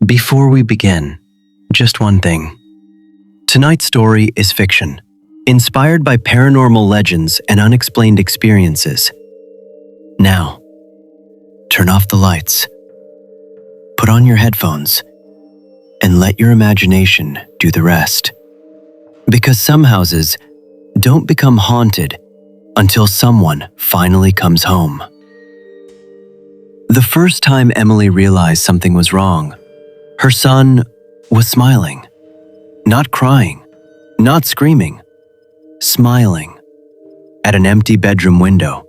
Before we begin, just one thing. Tonight's story is fiction, inspired by paranormal legends and unexplained experiences. Now, turn off the lights, put on your headphones, and let your imagination do the rest. Because some houses don't become haunted until someone finally comes home. The first time Emily realized something was wrong, her son was smiling, not crying, not screaming, smiling at an empty bedroom window.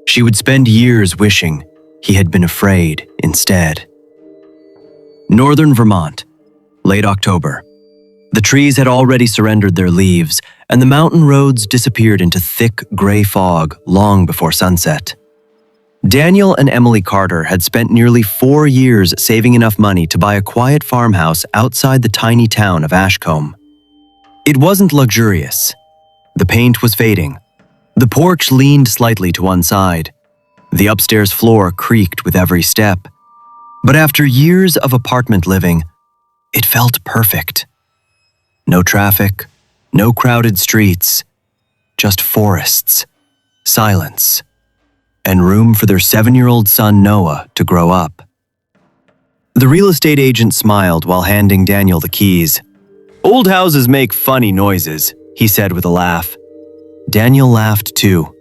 She would spend years wishing he had been afraid instead. Northern Vermont, late October. The trees had already surrendered their leaves, and the mountain roads disappeared into thick gray fog long before sunset. Daniel and Emily Carter had spent nearly 4 years saving enough money to buy a quiet farmhouse outside the tiny town of Ashcombe. It wasn't luxurious. The paint was fading. The porch leaned slightly to one side. The upstairs floor creaked with every step. But after years of apartment living, it felt perfect. No traffic, no crowded streets, just forests, silence, and room for their 7-year-old son Noah to grow up. The real estate agent smiled while handing Daniel the keys. "Old houses make funny noises," he said with a laugh. Daniel laughed too.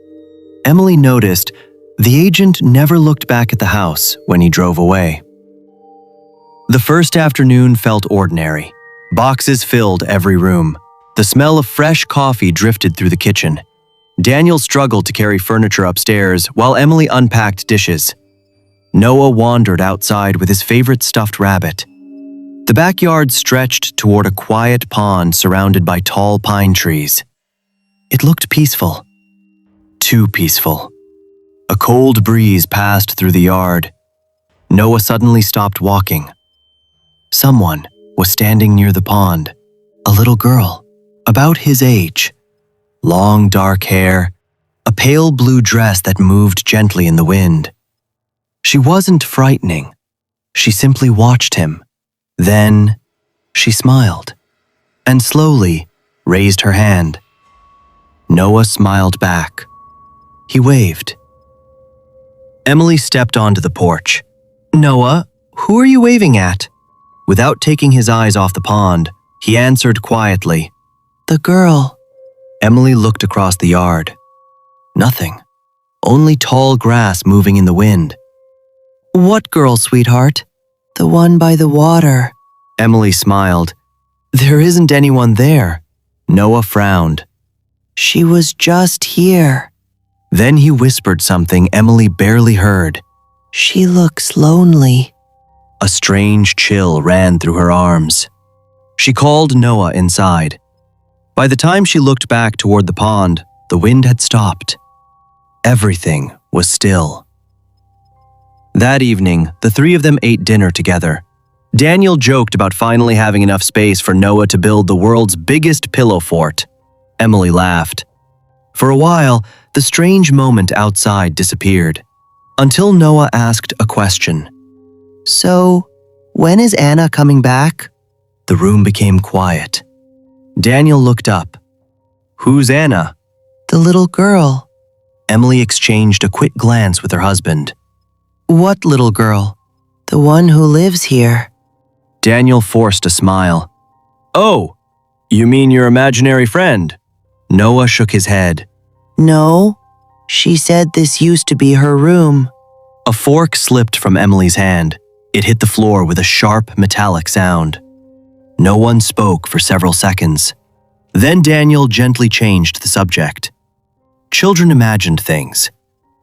Emily noticed the agent never looked back at the house when he drove away. The first afternoon felt ordinary. Boxes filled every room. The smell of fresh coffee drifted through the kitchen. Daniel struggled to carry furniture upstairs while Emily unpacked dishes. Noah wandered outside with his favorite stuffed rabbit. The backyard stretched toward a quiet pond surrounded by tall pine trees. It looked peaceful. Too peaceful. A cold breeze passed through the yard. Noah suddenly stopped walking. Someone was standing near the pond. A little girl, about his age. Long dark hair, a pale blue dress that moved gently in the wind. She wasn't frightening. She simply watched him. Then she smiled and slowly raised her hand. Noah smiled back. He waved. Emily stepped onto the porch. "Noah, who are you waving at?" Without taking his eyes off the pond, he answered quietly, "The girl." Emily looked across the yard. Nothing. Only tall grass moving in the wind. "What girl, sweetheart?" "The one by the water." Emily smiled. "There isn't anyone there." Noah frowned. "She was just here." Then he whispered something Emily barely heard. "She looks lonely." A strange chill ran through her arms. She called Noah inside. By the time she looked back toward the pond, the wind had stopped. Everything was still. That evening, the three of them ate dinner together. Daniel joked about finally having enough space for Noah to build the world's biggest pillow fort. Emily laughed. For a while, the strange moment outside disappeared, until Noah asked a question. "So, when is Anna coming back?" The room became quiet. Daniel looked up. "Who's Anna?" "The little girl." Emily exchanged a quick glance with her husband. "What little girl?" "The one who lives here." Daniel forced a smile. "Oh, you mean your imaginary friend?" Noah shook his head. "No, she said this used to be her room." A fork slipped from Emily's hand. It hit the floor with a sharp, metallic sound. No one spoke for several seconds. Then Daniel gently changed the subject. Children imagined things.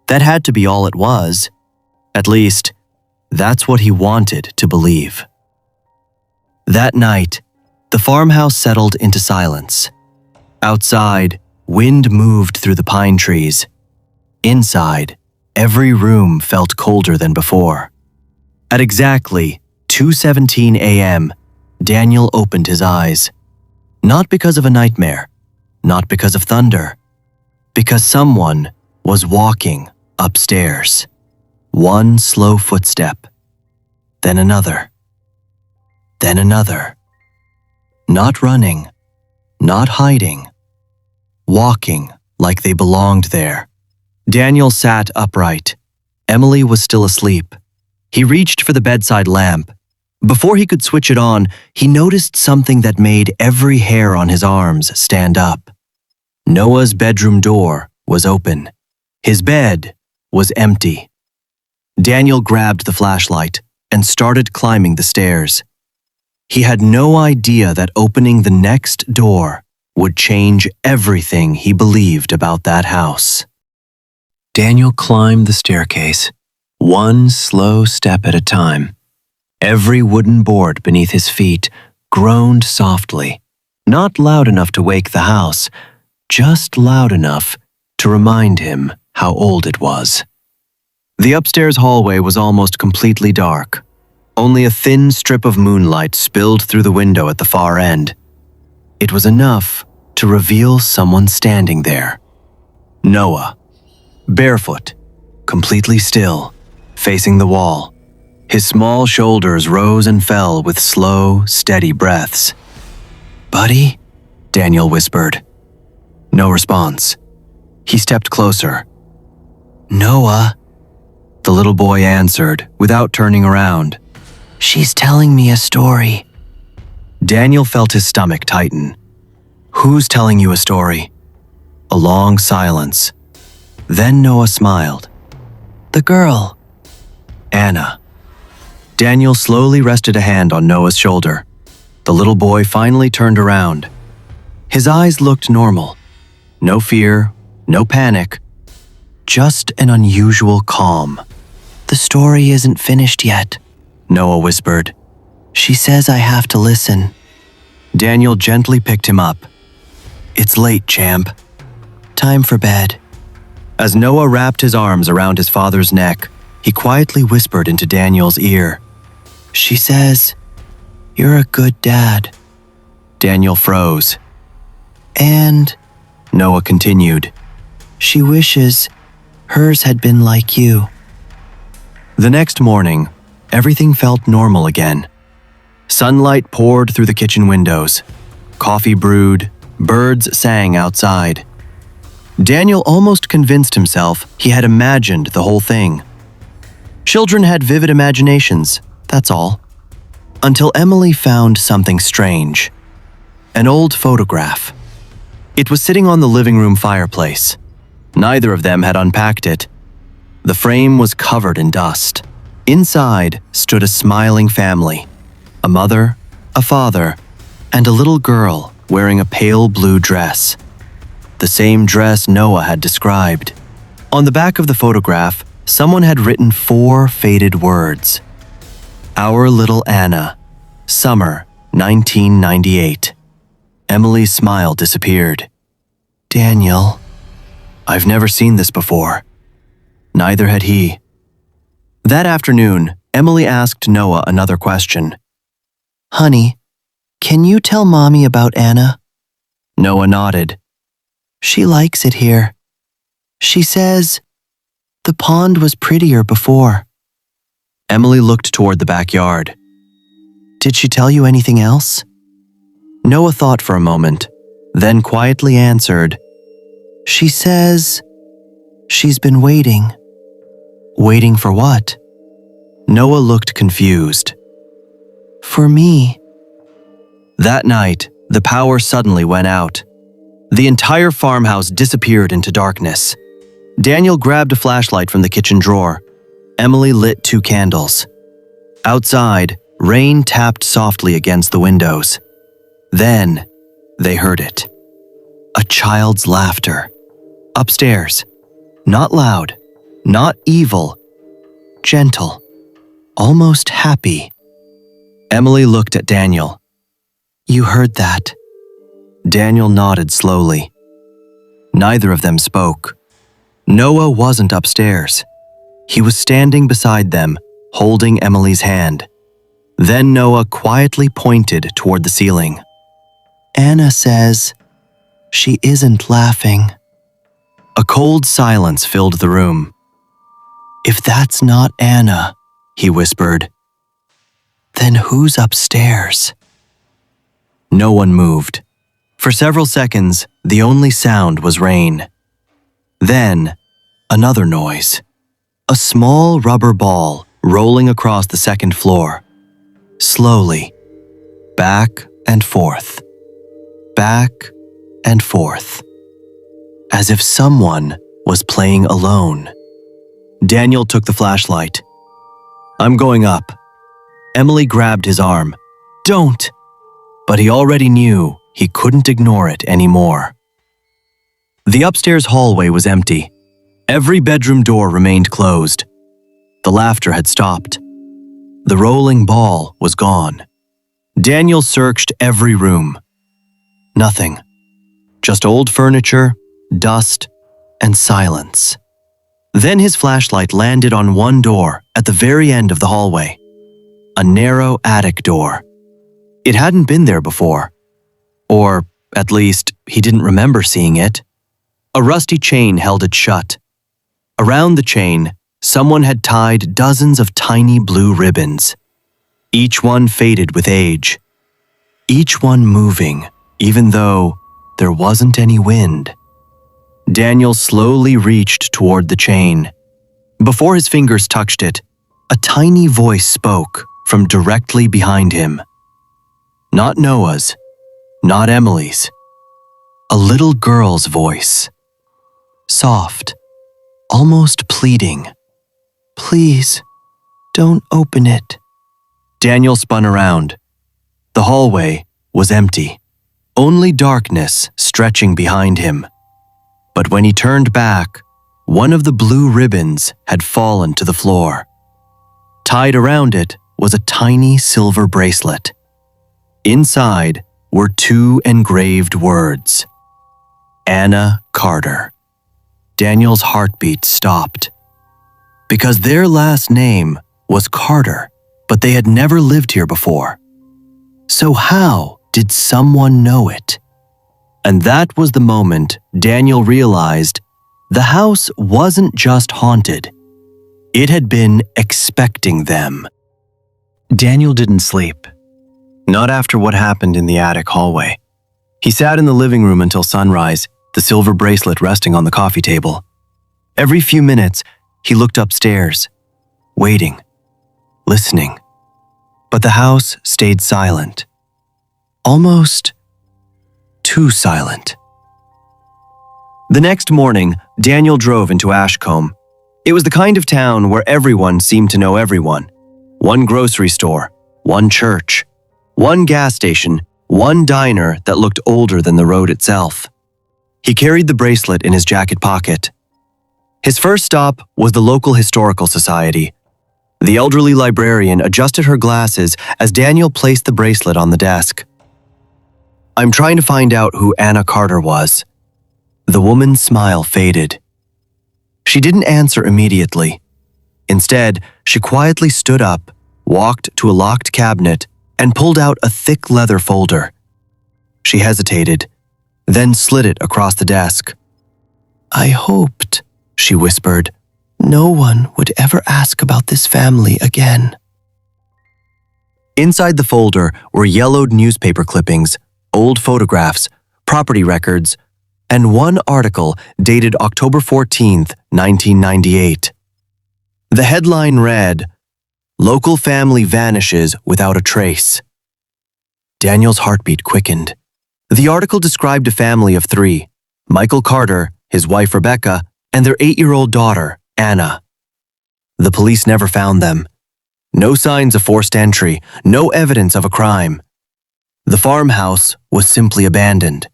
That had to be all it was. At least, that's what he wanted to believe. That night, the farmhouse settled into silence. Outside, wind moved through the pine trees. Inside, every room felt colder than before. At exactly 2:17 a.m., Daniel opened his eyes. Not because of a nightmare, not because of thunder, because someone was walking upstairs. One slow footstep, then another. then another. Not running, not hiding, walking like they belonged there. Daniel sat upright. Emily was still asleep. He reached for the bedside lamp. Before he could switch it on, he noticed something that made every hair on his arms stand up. Noah's bedroom door was open. His bed was empty. Daniel grabbed the flashlight and started climbing the stairs. He had no idea that opening the next door would change everything he believed about that house. Daniel climbed the staircase, one slow step at a time. Every wooden board beneath his feet groaned softly, not loud enough to wake the house, just loud enough to remind him how old it was. The upstairs hallway was almost completely dark. Only a thin strip of moonlight spilled through the window at the far end. It was enough to reveal someone standing there. Noah, barefoot, completely still, facing the wall. His small shoulders rose and fell with slow, steady breaths. "Buddy?" Daniel whispered. No response. He stepped closer. "Noah," the little boy answered without turning around. "She's telling me a story." Daniel felt his stomach tighten. "Who's telling you a story?" A long silence. Then Noah smiled. "The girl." "Anna." Daniel slowly rested a hand on Noah's shoulder. The little boy finally turned around. His eyes looked normal. No fear, no panic, just an unusual calm. "The story isn't finished yet," Noah whispered. "She says I have to listen." Daniel gently picked him up. "It's late, champ. Time for bed." As Noah wrapped his arms around his father's neck, he quietly whispered into Daniel's ear. "She says, you're a good dad." Daniel froze. "And," Noah continued, "she wishes hers had been like you." The next morning, everything felt normal again. Sunlight poured through the kitchen windows. Coffee brewed, birds sang outside. Daniel almost convinced himself he had imagined the whole thing. Children had vivid imaginations, that's all. Until Emily found something strange. An old photograph. It was sitting on the living room fireplace. Neither of them had unpacked it. The frame was covered in dust. Inside stood a smiling family. A mother, a father, and a little girl wearing a pale blue dress. The same dress Noah had described. On the back of the photograph, someone had written 4 faded words. "Our little Anna, summer 1998. Emily's smile disappeared. "Daniel." I've never seen this before. Neither had he. That afternoon, Emily asked Noah another question. "Honey, can you tell Mommy about Anna?" Noah nodded. "She likes it here. She says the pond was prettier before." Emily looked toward the backyard. "Did she tell you anything else?" Noah thought for a moment, then quietly answered, "She says she's been waiting." "Waiting for what?" Noah looked confused. "For me." That night, the power suddenly went out. The entire farmhouse disappeared into darkness. Daniel grabbed a flashlight from the kitchen drawer. Emily lit 2 candles. Outside, rain tapped softly against the windows. Then, they heard it. A child's laughter. Upstairs. Not loud, not evil. Gentle. Almost happy. Emily looked at Daniel. "You heard that?" Daniel nodded slowly. Neither of them spoke. Noah wasn't upstairs. He was standing beside them, holding Emily's hand. Then Noah quietly pointed toward the ceiling. "Anna says she isn't laughing." A cold silence filled the room. "If that's not Anna," he whispered. Then who's upstairs? No one moved. For several seconds, the only sound was rain. Then, another noise. A small rubber ball rolling across the second floor. Slowly, back and forth. Back and forth. As if someone was playing alone. Daniel took the flashlight. "I'm going up." Emily grabbed his arm. "Don't!" But he already knew he couldn't ignore it anymore. The upstairs hallway was empty. Every bedroom door remained closed. The laughter had stopped. The rolling ball was gone. Daniel searched every room. Nothing. Just old furniture, dust, and silence. Then his flashlight landed on one door at the very end of the hallway. A narrow attic door. It hadn't been there before. Or, at least, he didn't remember seeing it. A rusty chain held it shut. Around the chain, someone had tied dozens of tiny blue ribbons. Each one faded with age. Each one moving, even though there wasn't any wind. Daniel slowly reached toward the chain. Before his fingers touched it, a tiny voice spoke from directly behind him. Not Noah's, not Emily's. A little girl's voice. Soft, almost pleading. "Please, don't open it." Daniel spun around. The hallway was empty. Only darkness stretching behind him. But when he turned back, one of the blue ribbons had fallen to the floor. Tied around it was a tiny silver bracelet. Inside were two engraved words. Anna Carter. Daniel's heartbeat stopped. Because their last name was Carter, but they had never lived here before. So how did someone know it? And that was the moment Daniel realized the house wasn't just haunted. It had been expecting them. Daniel didn't sleep. Not after what happened in the attic hallway. He sat in the living room until sunrise, the silver bracelet resting on the coffee table. Every few minutes, he looked upstairs, waiting, listening. But the house stayed silent. Almost too silent. The next morning, Daniel drove into Ashcombe. It was the kind of town where everyone seemed to know everyone. One grocery store, one church, one gas station, one diner that looked older than the road itself. He carried the bracelet in his jacket pocket. His first stop was the local historical society. The elderly librarian adjusted her glasses as Daniel placed the bracelet on the desk. "I'm trying to find out who Anna Carter was." The woman's smile faded. She didn't answer immediately. Instead, she quietly stood up, walked to a locked cabinet, and pulled out a thick leather folder. She hesitated, then slid it across the desk. "I hoped," she whispered, "no one would ever ask about this family again." Inside the folder were yellowed newspaper clippings, old photographs, property records, and one article dated October 14th, 1998. The headline read, "Local family vanishes without a trace." Daniel's heartbeat quickened. The article described a family of three: Michael Carter, his wife Rebecca, and their 8-year-old daughter, Anna. The police never found them. No signs of forced entry, no evidence of a crime. The farmhouse was simply abandoned.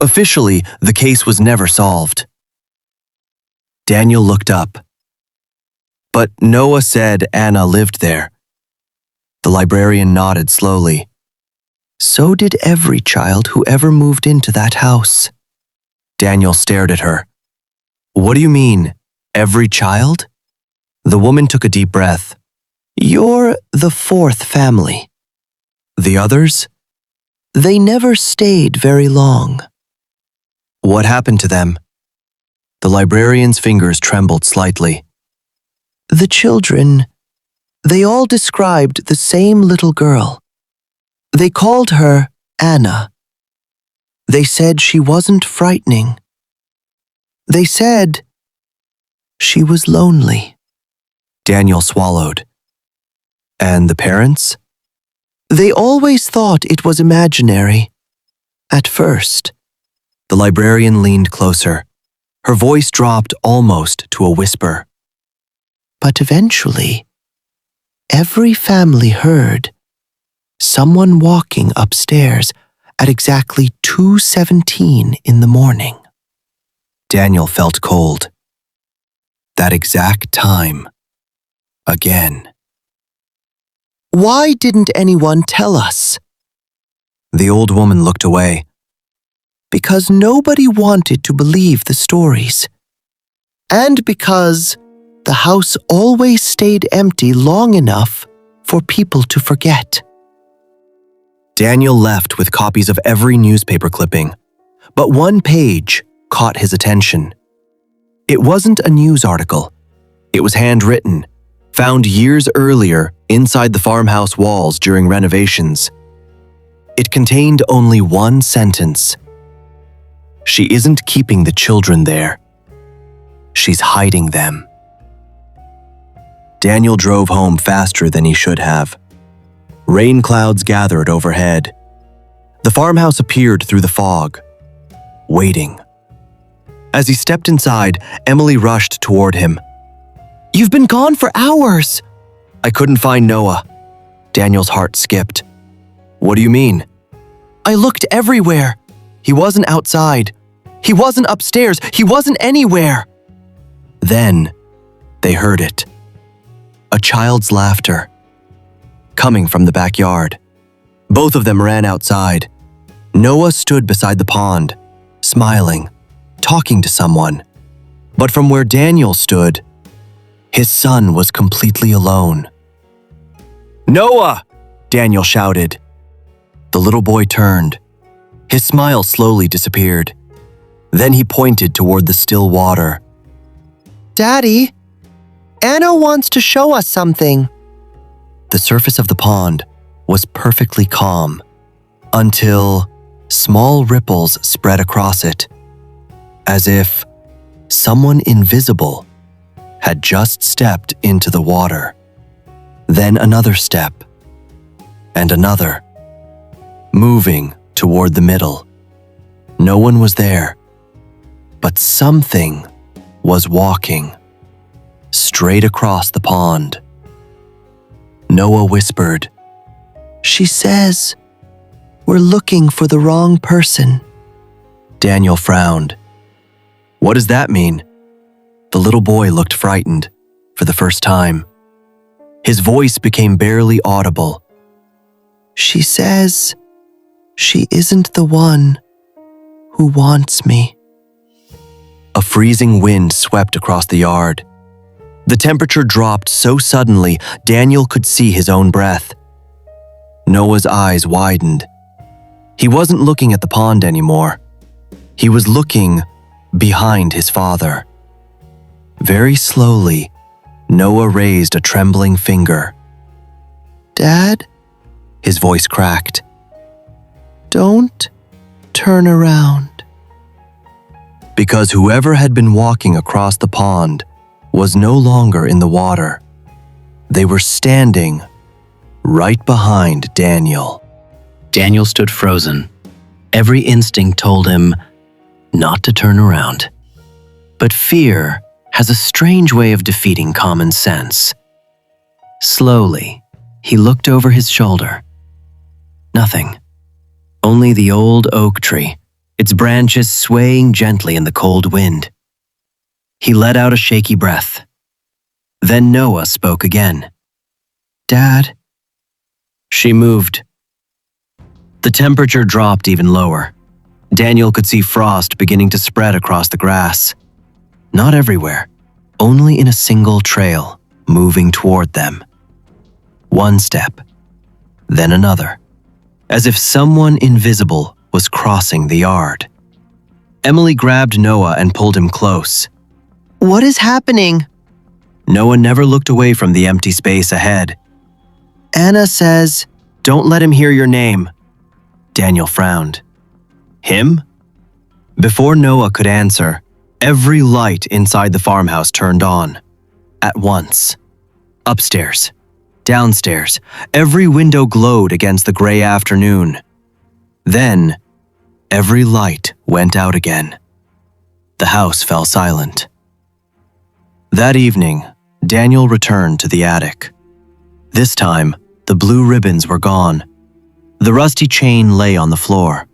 Officially, the case was never solved. Daniel looked up. But Noah said Anna lived there. The librarian nodded slowly. "So did every child who ever moved into that house." Daniel stared at her. "What do you mean, every child?" The woman took a deep breath. "You're the fourth family. The others? They never stayed very long." "What happened to them?" The librarian's fingers trembled slightly. "The children, They all described the same little girl. They called her Anna. They said she wasn't frightening. They said she was lonely. Daniel swallowed. And the parents? They always thought it was imaginary. At first. The librarian leaned closer. Her voice dropped almost to a whisper. But eventually, every family heard someone walking upstairs at exactly 2:17 in the morning. Daniel felt cold. That exact time. Again. Why didn't anyone tell us? The old woman looked away. Because nobody wanted to believe the stories. And because the house always stayed empty long enough for people to forget. Daniel left with copies of every newspaper clipping, but one page caught his attention. It wasn't a news article. It was handwritten, found years earlier inside the farmhouse walls during renovations. It contained only one sentence. She isn't keeping the children there. She's hiding them. Daniel drove home faster than he should have. Rain clouds gathered overhead. The farmhouse appeared through the fog, waiting. As he stepped inside, Emily rushed toward him. "You've been gone for hours." "I couldn't find Noah." Daniel's heart skipped. "What do you mean?" "I looked everywhere. He wasn't outside. He wasn't upstairs. He wasn't anywhere." Then they heard it. A child's laughter, coming from the backyard. Both of them ran outside. Noah stood beside the pond, smiling, talking to someone. But from where Daniel stood, his son was completely alone. "Noah!" Daniel shouted. The little boy turned. His smile slowly disappeared. Then he pointed toward the still water. "Daddy, Anna wants to show us something." The surface of the pond was perfectly calm until small ripples spread across it, as if someone invisible had just stepped into the water. Then another step, and another, moving toward the middle. No one was there, but something was walking straight across the pond. Noah whispered, "She says we're looking for the wrong person." Daniel frowned. "What does that mean?" The little boy looked frightened for the first time. His voice became barely audible. "She says she isn't the one who wants me." A freezing wind swept across the yard. The temperature dropped so suddenly, Daniel could see his own breath. Noah's eyes widened. He wasn't looking at the pond anymore. He was looking behind his father. Very slowly, Noah raised a trembling finger. "Dad?" His voice cracked. "Don't turn around." Because whoever had been walking across the pond was no longer in the water. They were standing right behind Daniel. Daniel stood frozen. Every instinct told him not to turn around. But fear has a strange way of defeating common sense. Slowly, he looked over his shoulder. Nothing. Only the old oak tree, its branches swaying gently in the cold wind. He let out a shaky breath. Then Noah spoke again. "Dad?" She moved. The temperature dropped even lower. Daniel could see frost beginning to spread across the grass. Not everywhere, only in a single trail moving toward them. One step, then another, as if someone invisible was crossing the yard. Emily grabbed Noah and pulled him close. "What is happening?" Noah never looked away from the empty space ahead. Anna says, "Don't let him hear your name." Daniel frowned. Him? Before Noah could answer, every light inside the farmhouse turned on. At once. Upstairs, downstairs, every window glowed against the gray afternoon. Then, every light went out again. The house fell silent. That evening, Daniel returned to the attic. This time, the blue ribbons were gone. The rusty chain lay on the floor.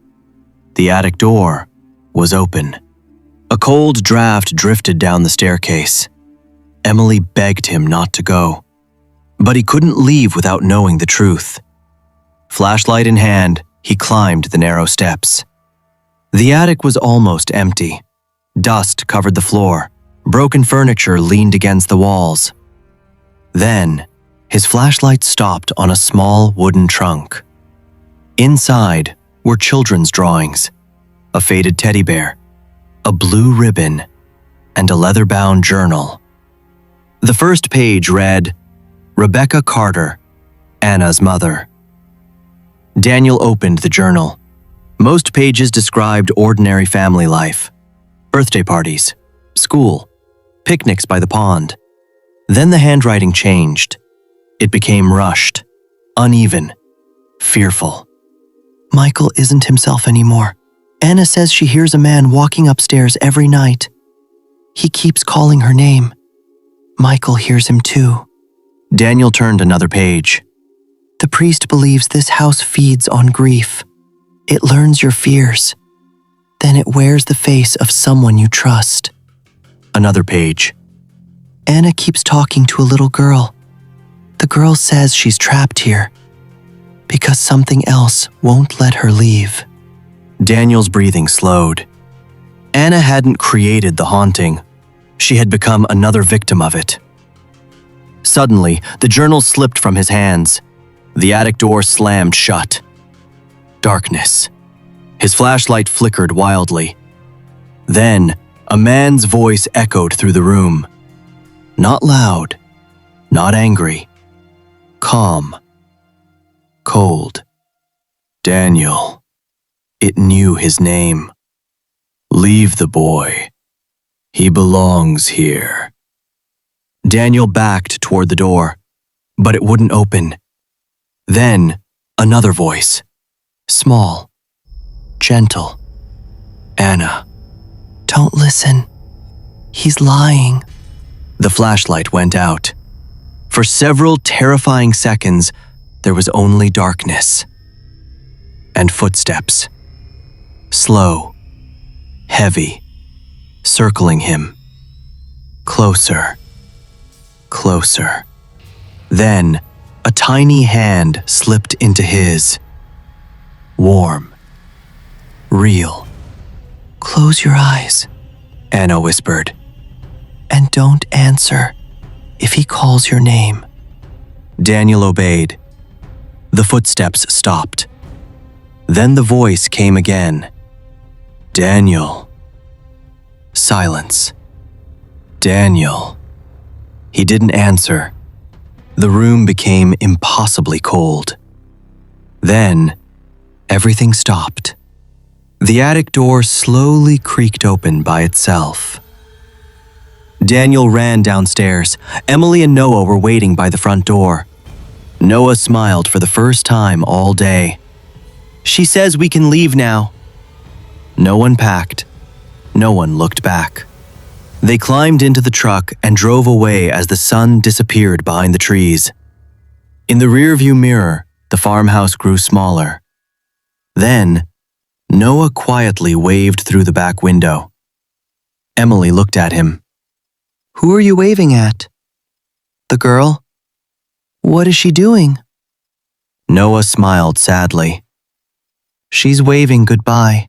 The attic door was open. A cold draft drifted down the staircase. Emily begged him not to go, but he couldn't leave without knowing the truth. Flashlight in hand, he climbed the narrow steps. The attic was almost empty. Dust covered the floor. Broken furniture leaned against the walls. Then, his flashlight stopped on a small wooden trunk. Inside were children's drawings, a faded teddy bear, a blue ribbon, and a leather-bound journal. The first page read, "Rebecca Carter, Anna's mother." Daniel opened the journal. Most pages described ordinary family life. Birthday parties, school, picnics by the pond. Then the handwriting changed. It became rushed, uneven, fearful. Michael isn't himself anymore. Anna says she hears a man walking upstairs every night. He keeps calling her name. Michael hears him too. Daniel turned another page. The priest believes this house feeds on grief. It learns your fears. Then it wears the face of someone you trust. Another page. Anna keeps talking to a little girl. The girl says she's trapped here because something else won't let her leave. Daniel's breathing slowed. Anna hadn't created the haunting. She had become another victim of it. Suddenly, the journal slipped from his hands. The attic door slammed shut. Darkness. His flashlight flickered wildly. Then, a man's voice echoed through the room. Not loud, not angry. Calm. Cold. Daniel. It knew his name. Leave the boy. He belongs here. Daniel backed toward the door, but it wouldn't open. Then, another voice. Small. Gentle. Anna. Don't listen. He's lying. The flashlight went out. For several terrifying seconds, there was only darkness. And footsteps. Slow. Heavy. Circling him. Closer. Closer. Then, a tiny hand slipped into his. Warm. Real. Close your eyes, Anna whispered. And don't answer if he calls your name. Daniel obeyed. The footsteps stopped. Then the voice came again. Daniel. Silence. Daniel. He didn't answer. The room became impossibly cold. Then, everything stopped. The attic door slowly creaked open by itself. Daniel ran downstairs. Emily and Noah were waiting by the front door. Noah smiled for the first time all day. She says we can leave now. No one packed. No one looked back. They climbed into the truck and drove away as the sun disappeared behind the trees. In the rearview mirror, the farmhouse grew smaller. Then, Noah quietly waved through the back window. Emily looked at him. Who are you waving at? The girl. What is she doing? Noah smiled sadly. She's waving goodbye.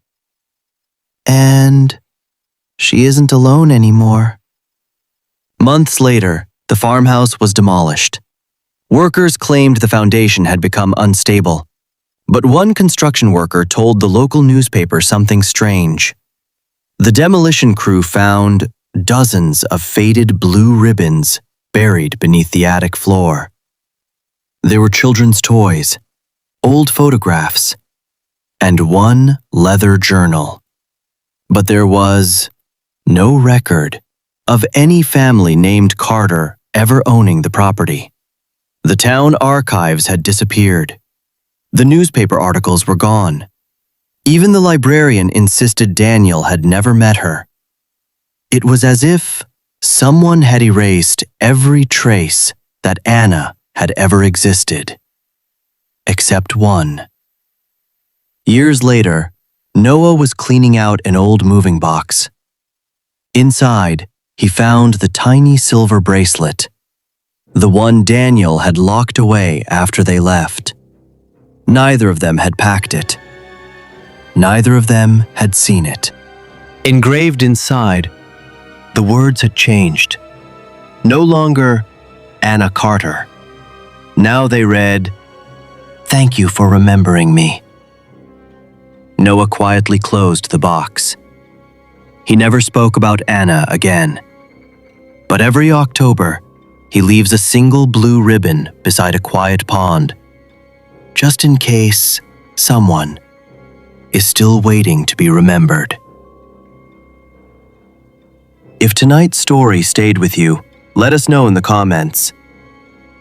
And she isn't alone anymore. Months later, the farmhouse was demolished. Workers claimed the foundation had become unstable. But one construction worker told the local newspaper something strange. The demolition crew found dozens of faded blue ribbons buried beneath the attic floor. There were children's toys, old photographs, and one leather journal. But there was no record of any family named Carter ever owning the property. The town archives had disappeared. The newspaper articles were gone. Even the librarian insisted Daniel had never met her. It was as if someone had erased every trace that Anna had ever existed. Except one. Years later, Noah was cleaning out an old moving box. Inside, he found the tiny silver bracelet, the one Daniel had locked away after they left. Neither of them had packed it. Neither of them had seen it. Engraved inside, the words had changed. No longer Anna Carter. Now they read, "Thank you for remembering me." Noah quietly closed the box. He never spoke about Anna again. But every October, he leaves a single blue ribbon beside a quiet pond, just in case someone is still waiting to be remembered. If tonight's story stayed with you, let us know in the comments.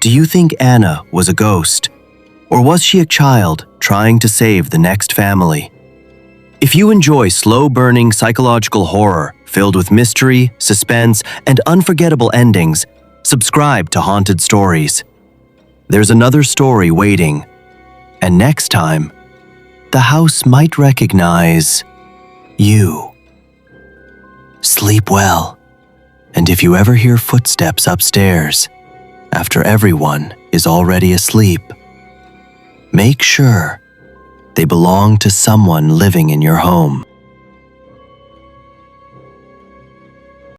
Do you think Anna was a ghost? Or was she a child trying to save the next family? If you enjoy slow-burning psychological horror filled with mystery, suspense, and unforgettable endings, subscribe to Haunted Stories. There's another story waiting, and next time, the house might recognize you. Sleep well, and if you ever hear footsteps upstairs after everyone is already asleep, make sure they belong to someone living in your home.